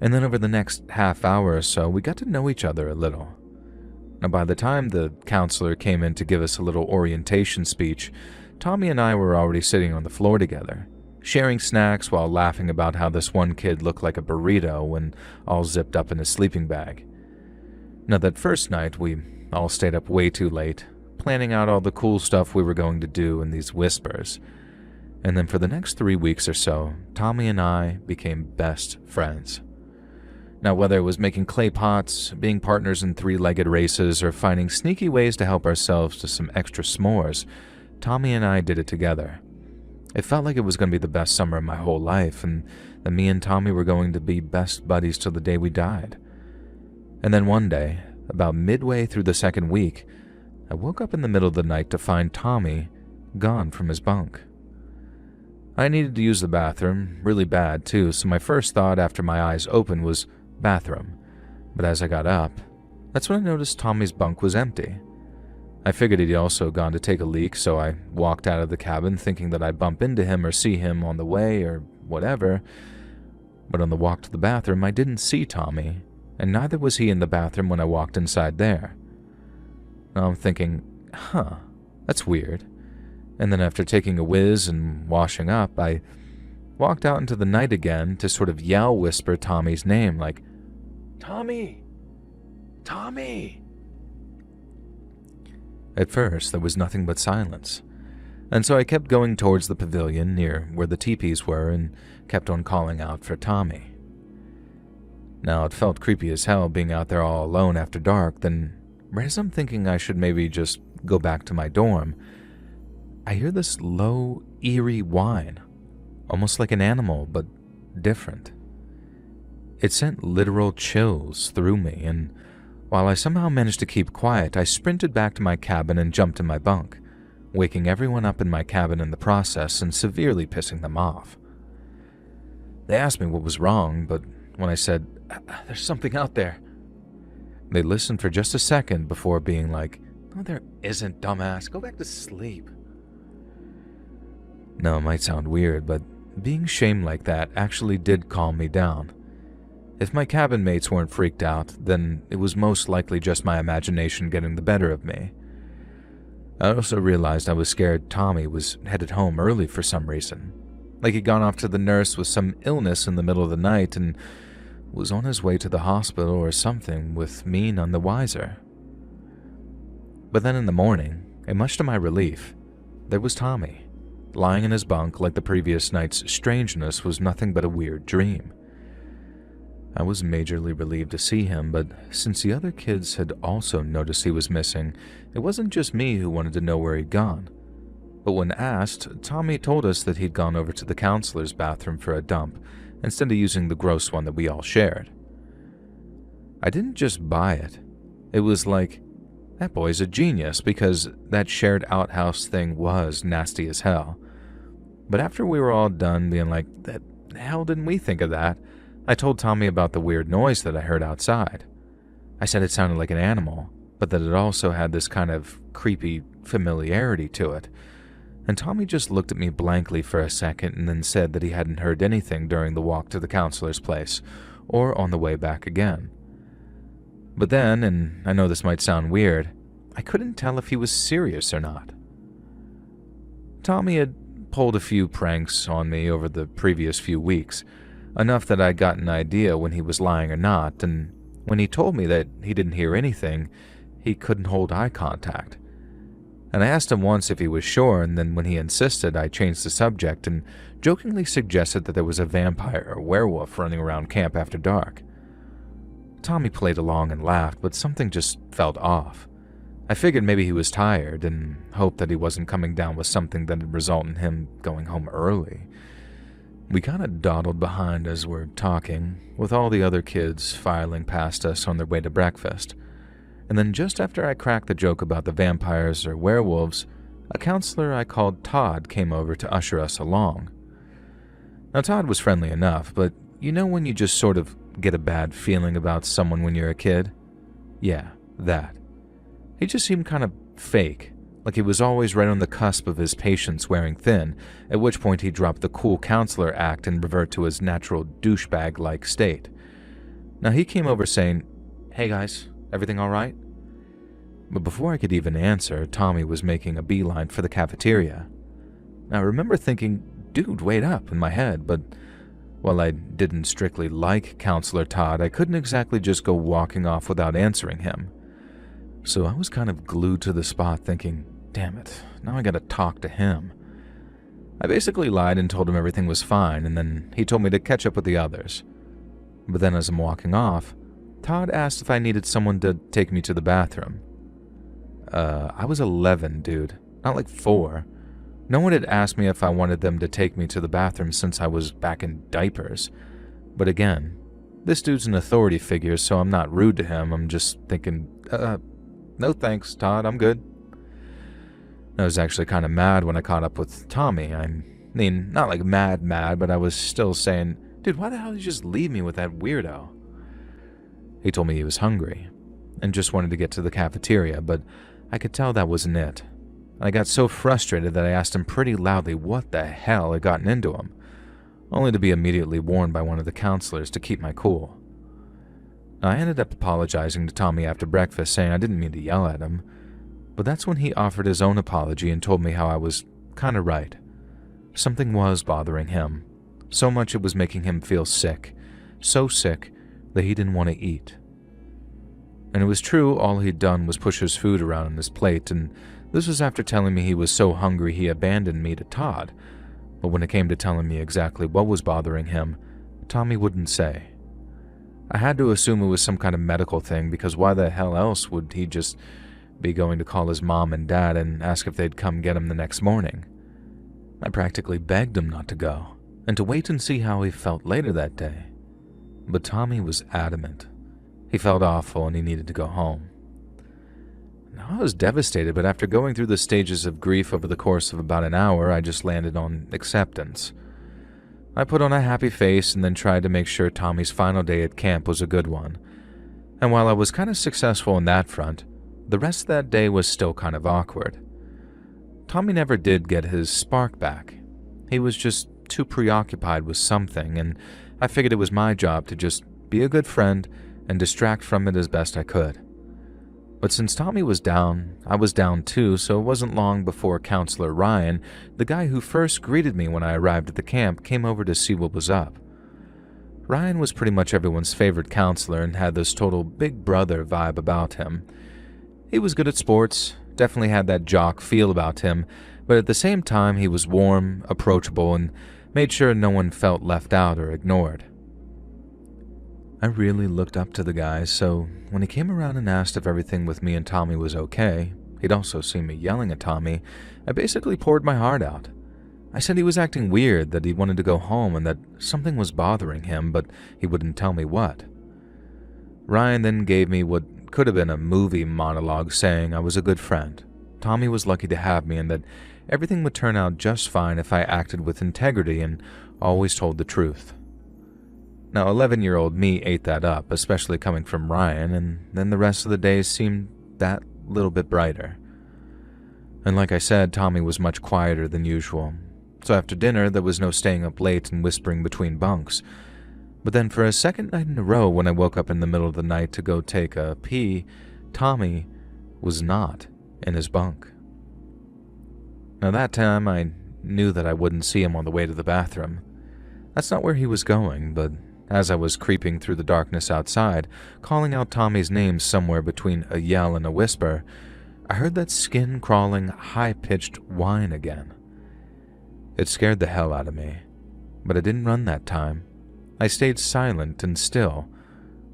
And then over the next half hour or so, we got to know each other a little. Now, by the time the counselor came in to give us a little orientation speech, Tommy and I were already sitting on the floor together, sharing snacks while laughing about how this one kid looked like a burrito when all zipped up in his sleeping bag. Now, that first night, we all stayed up way too late, planning out all the cool stuff we were going to do in these whispers. And then for the next 3 weeks or so, Tommy and I became best friends. Now, whether it was making clay pots, being partners in 3-legged races, or finding sneaky ways to help ourselves to some extra s'mores, Tommy and I did it together. It felt like it was going to be the best summer of my whole life, and that me and Tommy were going to be best buddies till the day we died. And then one day, about midway through the second week, I woke up in the middle of the night to find Tommy gone from his bunk. I needed to use the bathroom, really bad too, so my first thought after my eyes opened was bathroom. But as I got up, that's when I noticed Tommy's bunk was empty. I figured he'd also gone to take a leak, so I walked out of the cabin thinking that I'd bump into him or see him on the way or whatever. But on the walk to the bathroom, I didn't see Tommy, and neither was he in the bathroom when I walked inside there. Now I'm thinking, that's weird. And then after taking a whiz and washing up, I walked out into the night again to sort of whisper Tommy's name, like, "Tommy! Tommy!" At first, there was nothing but silence, and so I kept going towards the pavilion near where the teepees were and kept on calling out for Tommy. Now, it felt creepy as hell being out there all alone after dark, then right as I'm thinking I should maybe just go back to my dorm, I hear this low, eerie whine, almost like an animal, but different. It sent literal chills through me, and while I somehow managed to keep quiet, I sprinted back to my cabin and jumped in my bunk, waking everyone up in my cabin in the process and severely pissing them off. They asked me what was wrong, but when I said, "There's something out there," they listened for just a second before being like, "No, there isn't, dumbass. Go back to sleep." Now, it might sound weird, but being shamed like that actually did calm me down. If my cabin mates weren't freaked out, then it was most likely just my imagination getting the better of me. I also realized I was scared Tommy was headed home early for some reason, like he'd gone off to the nurse with some illness in the middle of the night and was on his way to the hospital or something, with me none the wiser. But then in the morning, and much to my relief, there was Tommy, lying in his bunk like the previous night's strangeness was nothing but a weird dream. I was majorly relieved to see him, but since the other kids had also noticed he was missing, it wasn't just me who wanted to know where he'd gone. But when asked, Tommy told us that he'd gone over to the counselor's bathroom for a dump, instead of using the gross one that we all shared. I didn't just buy it. It was like, that boy's a genius, because that shared outhouse thing was nasty as hell. But after we were all done being like, "The hell didn't we think of that?" I told Tommy about the weird noise that I heard outside. I said it sounded like an animal, but that it also had this kind of creepy familiarity to it. And Tommy just looked at me blankly for a second and then said that he hadn't heard anything during the walk to the counselor's place, or on the way back again. But then, and I know this might sound weird, I couldn't tell if he was serious or not. Tommy had pulled a few pranks on me over the previous few weeks, enough that I got an idea when he was lying or not, and when he told me that he didn't hear anything, he couldn't hold eye contact. And I asked him once if he was sure, and then when he insisted, I changed the subject and jokingly suggested that there was a vampire or werewolf running around camp after dark. Tommy played along and laughed, but something just felt off. I figured maybe he was tired and hoped that he wasn't coming down with something that would result in him going home early. We kind of dawdled behind as we're talking, with all the other kids filing past us on their way to breakfast. And then just after I cracked the joke about the vampires or werewolves, a counselor I called Todd came over to usher us along. Now, Todd was friendly enough, but you know when you just sort of get a bad feeling about someone when you're a kid? Yeah, that. He just seemed kind of fake, like he was always right on the cusp of his patience wearing thin, at which point he'd drop the cool counselor act and revert to his natural douchebag-like state. Now, he came over saying, "Hey guys, everything all right?" But before I could even answer, Tommy was making a beeline for the cafeteria. Now, I remember thinking, "Dude, wait up," in my head, but while I didn't strictly like Counselor Todd, I couldn't exactly just go walking off without answering him. So I was kind of glued to the spot thinking, damn it, now I gotta talk to him. I basically lied and told him everything was fine, and then he told me to catch up with the others. But then as I'm walking off, Todd asked if I needed someone to take me to the bathroom. I was 11, dude, not like 4. No one had asked me if I wanted them to take me to the bathroom since I was back in diapers. But again, this dude's an authority figure, so I'm not rude to him. I'm just thinking, no thanks, Todd, I'm good. I was actually kind of mad when I caught up with Tommy. I mean, not like mad, but I was still saying, dude, why the hell did you just leave me with that weirdo? He told me he was hungry and just wanted to get to the cafeteria, but I could tell that wasn't it. I got so frustrated that I asked him pretty loudly what the hell had gotten into him, only to be immediately warned by one of the counselors to keep my cool. I ended up apologizing to Tommy after breakfast, saying I didn't mean to yell at him, but that's when he offered his own apology and told me how I was kinda right. Something was bothering him, so much it was making him feel sick, so sick that he didn't want to eat. And it was true, all he'd done was push his food around on his plate, and this was after telling me he was so hungry he abandoned me to Todd. But when it came to telling me exactly what was bothering him, Tommy wouldn't say. I had to assume it was some kind of medical thing, because why the hell else would he just be going to call his mom and dad and ask if they'd come get him the next morning? I practically begged him not to go, and to wait and see how he felt later that day. But Tommy was adamant. He felt awful and he needed to go home. Now, I was devastated, but after going through the stages of grief over the course of about an hour, I just landed on acceptance. I put on a happy face and then tried to make sure Tommy's final day at camp was a good one. And while I was kind of successful in that front, the rest of that day was still kind of awkward. Tommy never did get his spark back. He was just too preoccupied with something, and I figured it was my job to just be a good friend and distract from it as best I could. But since Tommy was down, I was down too, so it wasn't long before Counselor Ryan, the guy who first greeted me when I arrived at the camp, came over to see what was up. Ryan was pretty much everyone's favorite counselor and had this total big brother vibe about him. He was good at sports, definitely had that jock feel about him, but at the same time he was warm, approachable, and made sure no one felt left out or ignored. I really looked up to the guy, so when he came around and asked if everything with me and Tommy was okay, he'd also seen me yelling at Tommy, I basically poured my heart out. I said he was acting weird, that he wanted to go home and that something was bothering him, but he wouldn't tell me what. Ryan then gave me what could have been a movie monologue saying I was a good friend, Tommy was lucky to have me, and that everything would turn out just fine if I acted with integrity and always told the truth. Now, 11-year-old me ate that up, especially coming from Ryan, and then the rest of the days seemed that little bit brighter. And like I said, Tommy was much quieter than usual, so after dinner there was no staying up late and whispering between bunks. But then for a second night in a row, when I woke up in the middle of the night to go take a pee, Tommy was not in his bunk. Now that time I knew that I wouldn't see him on the way to the bathroom. That's not where he was going, but as I was creeping through the darkness outside, calling out Tommy's name somewhere between a yell and a whisper, I heard that skin-crawling, high-pitched whine again. It scared the hell out of me, but I didn't run that time. I stayed silent and still,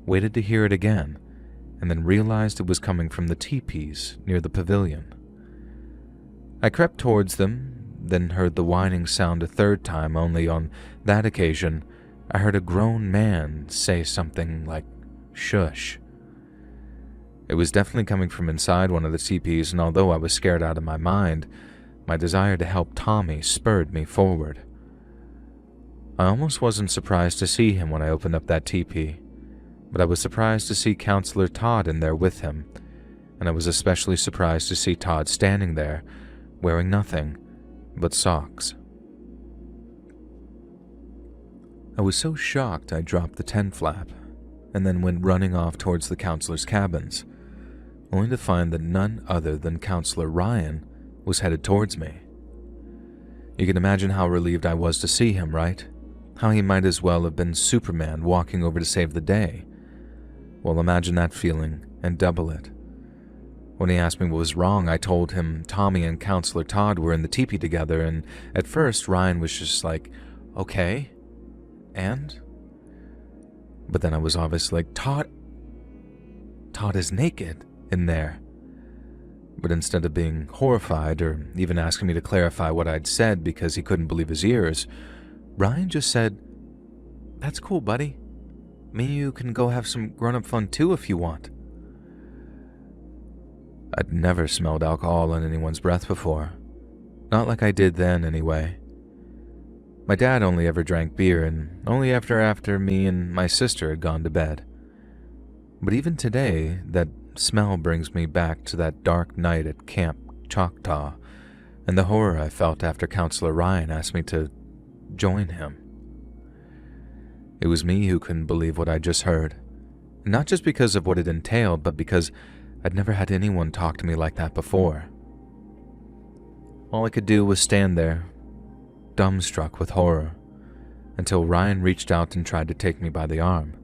waited to hear it again, and then realized it was coming from the teepees near the pavilion. I crept towards them, then heard the whining sound a third time, only on that occasion I heard a grown man say something like, "Shush." It was definitely coming from inside one of the teepees, and although I was scared out of my mind, my desire to help Tommy spurred me forward. I almost wasn't surprised to see him when I opened up that teepee, but I was surprised to see Counselor Todd in there with him, and I was especially surprised to see Todd standing there, wearing nothing but socks. I was so shocked I dropped the tent flap, and then went running off towards the counselor's cabins, only to find that none other than Counselor Ryan was headed towards me. You can imagine how relieved I was to see him, right? How he might as well have been Superman walking over to save the day. Well, imagine that feeling, and double it. When he asked me what was wrong, I told him Tommy and Counselor Todd were in the teepee together, and at first Ryan was just like, "Okay, and?" But then I was obviously like, Todd is naked in there." But instead of being horrified or even asking me to clarify what I'd said because he couldn't believe his ears, Ryan just said, "That's cool, buddy. Me and you can go have some grown-up fun too if you want." I'd never smelled alcohol in anyone's breath before. Not like I did then, anyway. My dad only ever drank beer, and only after me and my sister had gone to bed. But even today, that smell brings me back to that dark night at Camp Choctaw and the horror I felt after Counselor Ryan asked me to join him. It was me who couldn't believe what I just heard, not just because of what it entailed, but because I'd never had anyone talk to me like that before. All I could do was stand there, dumbstruck with horror, until Ryan reached out and tried to take me by the arm.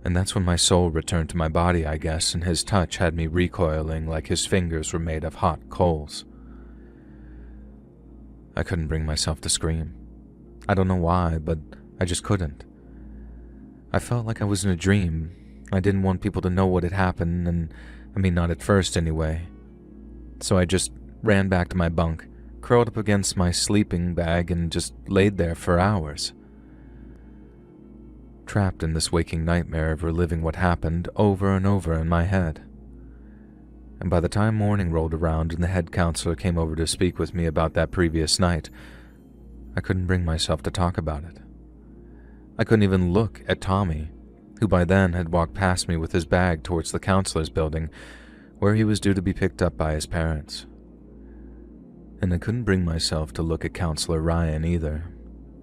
And that's when my soul returned to my body, I guess, and his touch had me recoiling like his fingers were made of hot coals. I couldn't bring myself to scream. I don't know why, but I just couldn't. I felt like I was in a dream. I didn't want people to know what had happened, and not at first anyway. So I just ran back to my bunk, curled up against my sleeping bag, and just laid there for hours. Trapped in this waking nightmare of reliving what happened over and over in my head. And by the time morning rolled around and the head counselor came over to speak with me about that previous night, I couldn't bring myself to talk about it. I couldn't even look at Tommy, who by then had walked past me with his bag towards the counselor's building, where he was due to be picked up by his parents. And I couldn't bring myself to look at Counselor Ryan either,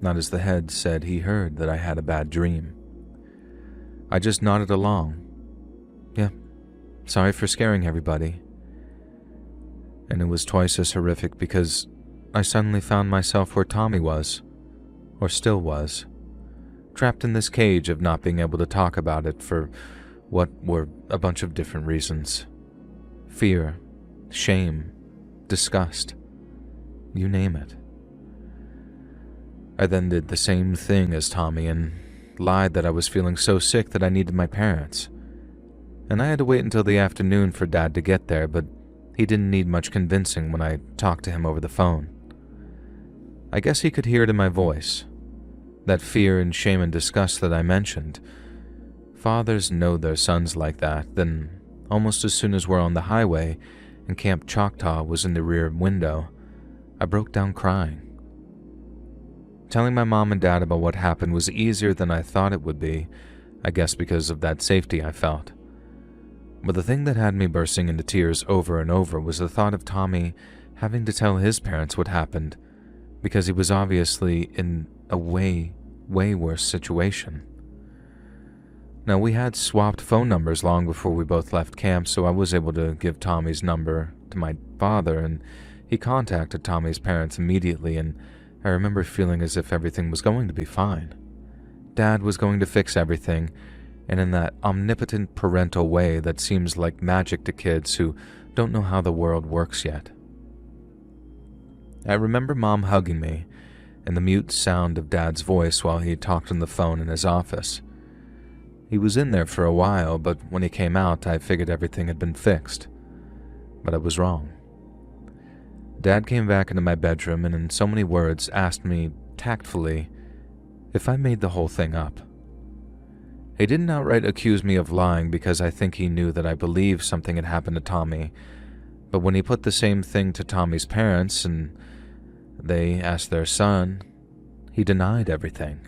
not as the head said he heard that I had a bad dream. I just nodded along. Yeah, sorry for scaring everybody. And it was twice as horrific because I suddenly found myself where Tommy was, or still was, trapped in this cage of not being able to talk about it for what were a bunch of different reasons. Fear, shame, disgust, you name it. I then did the same thing as Tommy and lied that I was feeling so sick that I needed my parents. And I had to wait until the afternoon for Dad to get there, but he didn't need much convincing when I talked to him over the phone. I guess he could hear it in my voice. That fear and shame and disgust that I mentioned. Fathers know their sons like that, then almost as soon as we're on the highway and Camp Choctaw was in the rear window, I broke down crying. Telling my mom and dad about what happened was easier than I thought it would be, I guess because of that safety I felt. But the thing that had me bursting into tears over and over was the thought of Tommy having to tell his parents what happened, because he was obviously in a way worse situation. Now, we had swapped phone numbers long before we both left camp, so I was able to give Tommy's number to my father, and he contacted Tommy's parents immediately, and I remember feeling as if everything was going to be fine. Dad was going to fix everything, and in that omnipotent parental way that seems like magic to kids who don't know how the world works yet. I remember Mom hugging me, and the mute sound of Dad's voice while he talked on the phone in his office. He was in there for a while, but when he came out, I figured everything had been fixed. But I was wrong. Dad came back into my bedroom and in so many words asked me, tactfully, if I made the whole thing up. He didn't outright accuse me of lying because I think he knew that I believed something had happened to Tommy, but when he put the same thing to Tommy's parents and they asked their son, he denied everything.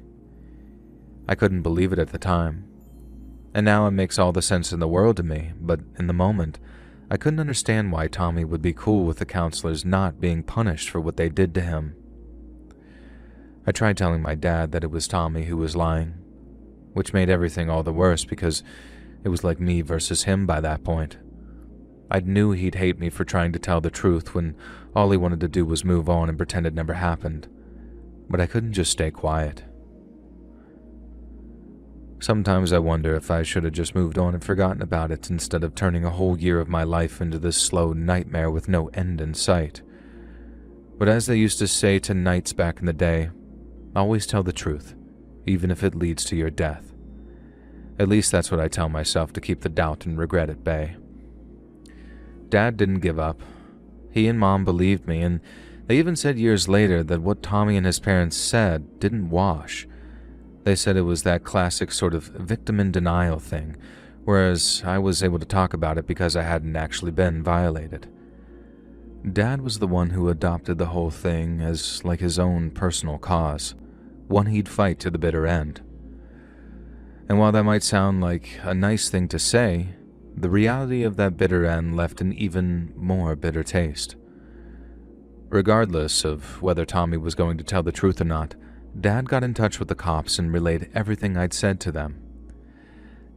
I couldn't believe it at the time, and now it makes all the sense in the world to me, but in the moment, I couldn't understand why Tommy would be cool with the counselors not being punished for what they did to him. I tried telling my dad that it was Tommy who was lying, which made everything all the worse because it was like me versus him by that point. I knew he'd hate me for trying to tell the truth when all he wanted to do was move on and pretend it never happened, but I couldn't just stay quiet. Sometimes I wonder if I should have just moved on and forgotten about it instead of turning a whole year of my life into this slow nightmare with no end in sight. But as they used to say to knights back in the day, always tell the truth, even if it leads to your death. At least that's what I tell myself to keep the doubt and regret at bay. Dad didn't give up. He and Mom believed me, and they even said years later that what Tommy and his parents said didn't wash. They said it was that classic sort of victim in denial thing, whereas I was able to talk about it because I hadn't actually been violated. Dad was the one who adopted the whole thing as like his own personal cause, one he'd fight to the bitter end. And while that might sound like a nice thing to say, the reality of that bitter end left an even more bitter taste. Regardless of whether Tommy was going to tell the truth or not, Dad got in touch with the cops and relayed everything I'd said to them.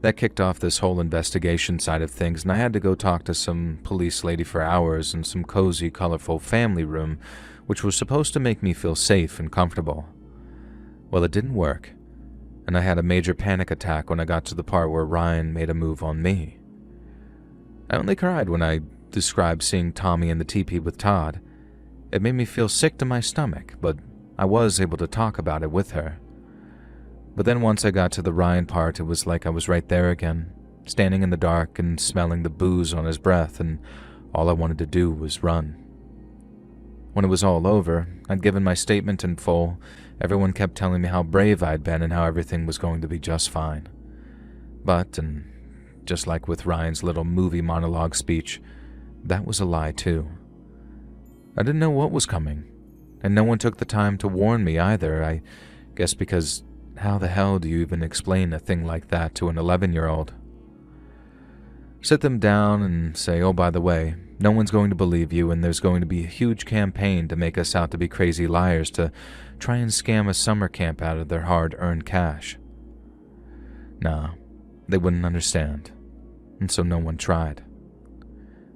That kicked off this whole investigation side of things, and I had to go talk to some police lady for hours in some cozy, colorful family room, which was supposed to make me feel safe and comfortable. Well, it didn't work, and I had a major panic attack when I got to the part where Ryan made a move on me. I only cried when I described seeing Tommy in the teepee with Todd. It made me feel sick to my stomach, but I was able to talk about it with her. But then once I got to the Ryan part, it was like I was right there again, standing in the dark and smelling the booze on his breath, and all I wanted to do was run. When it was all over, I'd given my statement in full. Everyone kept telling me how brave I'd been and how everything was going to be just fine. But, and just like with Ryan's little movie monologue speech, that was a lie too. I didn't know what was coming, and no one took the time to warn me either. I guess because how the hell do you even explain a thing like that to an 11-year-old? Sit them down and say, oh, by the way, no one's going to believe you, and there's going to be a huge campaign to make us out to be crazy liars to try and scam a summer camp out of their hard-earned cash. Nah, they wouldn't understand, and so no one tried.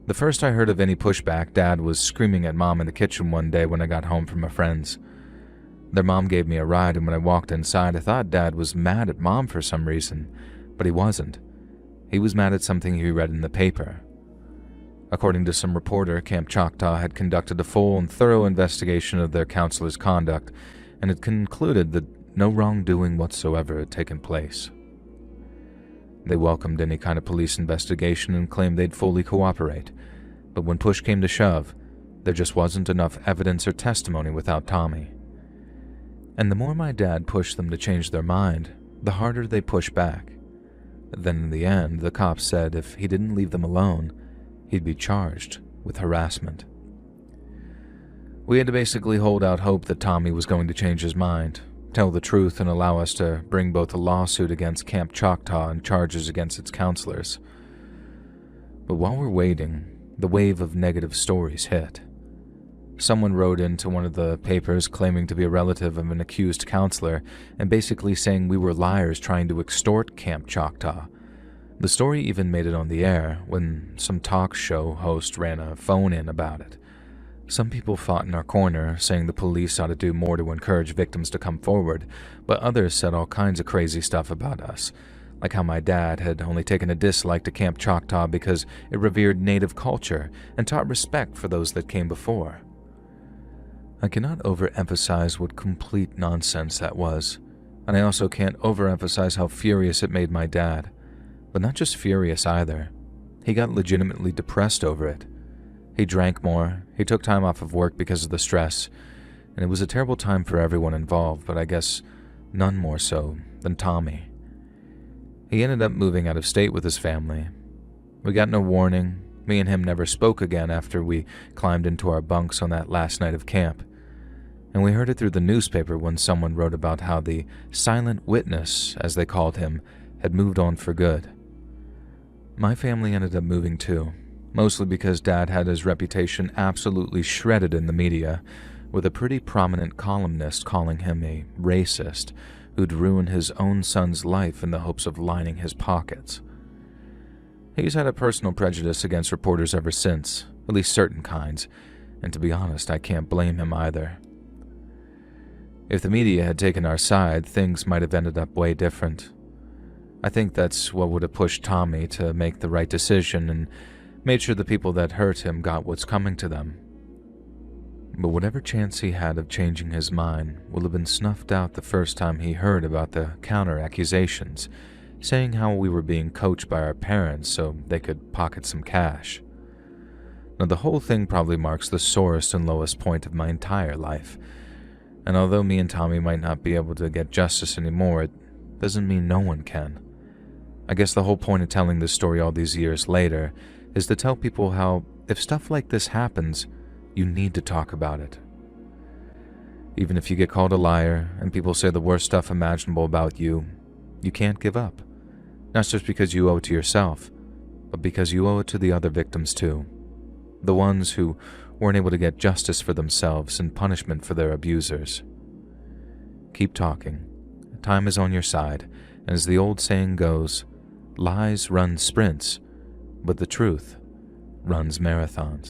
The first I heard of any pushback, Dad was screaming at Mom in the kitchen one day when I got home from a friend's. Their mom gave me a ride, and when I walked inside, I thought Dad was mad at Mom for some reason, but he wasn't. He was mad at something he read in the paper. According to some reporter, Camp Choctaw had conducted a full and thorough investigation of their counselor's conduct, and had concluded that no wrongdoing whatsoever had taken place. They welcomed any kind of police investigation and claimed they'd fully cooperate, but when push came to shove, there just wasn't enough evidence or testimony without Tommy. And the more my dad pushed them to change their mind, the harder they pushed back. Then in the end, the cops said if he didn't leave them alone, he'd be charged with harassment. We had to basically hold out hope that Tommy was going to change his mind, tell the truth, and allow us to bring both a lawsuit against Camp Choctaw and charges against its counselors. But while we're waiting, the wave of negative stories hit. Someone wrote into one of the papers claiming to be a relative of an accused counselor and basically saying we were liars trying to extort Camp Choctaw. The story even made it on the air when some talk show host ran a phone-in about it. Some people fought in our corner, saying the police ought to do more to encourage victims to come forward, but others said all kinds of crazy stuff about us, like how my dad had only taken a dislike to Camp Choctaw because it revered native culture and taught respect for those that came before. I cannot overemphasize what complete nonsense that was, and I also can't overemphasize how furious it made my dad. But not just furious either. He got legitimately depressed over it. He drank more, he took time off of work because of the stress, and it was a terrible time for everyone involved, but I guess none more so than Tommy. He ended up moving out of state with his family. We got no warning. Me and him never spoke again after we climbed into our bunks on that last night of camp. And we heard it through the newspaper when someone wrote about how the silent witness, as they called him, had moved on for good. My family ended up moving too, mostly because Dad had his reputation absolutely shredded in the media, with a pretty prominent columnist calling him a racist who'd ruin his own son's life in the hopes of lining his pockets. He's had a personal prejudice against reporters ever since, at least certain kinds, and to be honest, I can't blame him either. If the media had taken our side, things might have ended up way different. I think that's what would have pushed Tommy to make the right decision and made sure the people that hurt him got what's coming to them. But whatever chance he had of changing his mind will have been snuffed out the first time he heard about the counter-accusations, saying how we were being coached by our parents so they could pocket some cash. Now, the whole thing probably marks the sorest and lowest point of my entire life, and although me and Tommy might not be able to get justice anymore, it doesn't mean no one can. I guess the whole point of telling this story all these years later is to tell people how, if stuff like this happens, you need to talk about it. Even if you get called a liar and people say the worst stuff imaginable about you, you can't give up. Not just because you owe it to yourself, but because you owe it to the other victims too. The ones who weren't able to get justice for themselves and punishment for their abusers. Keep talking. Time is on your side, and as the old saying goes, lies run sprints, but the truth runs marathons.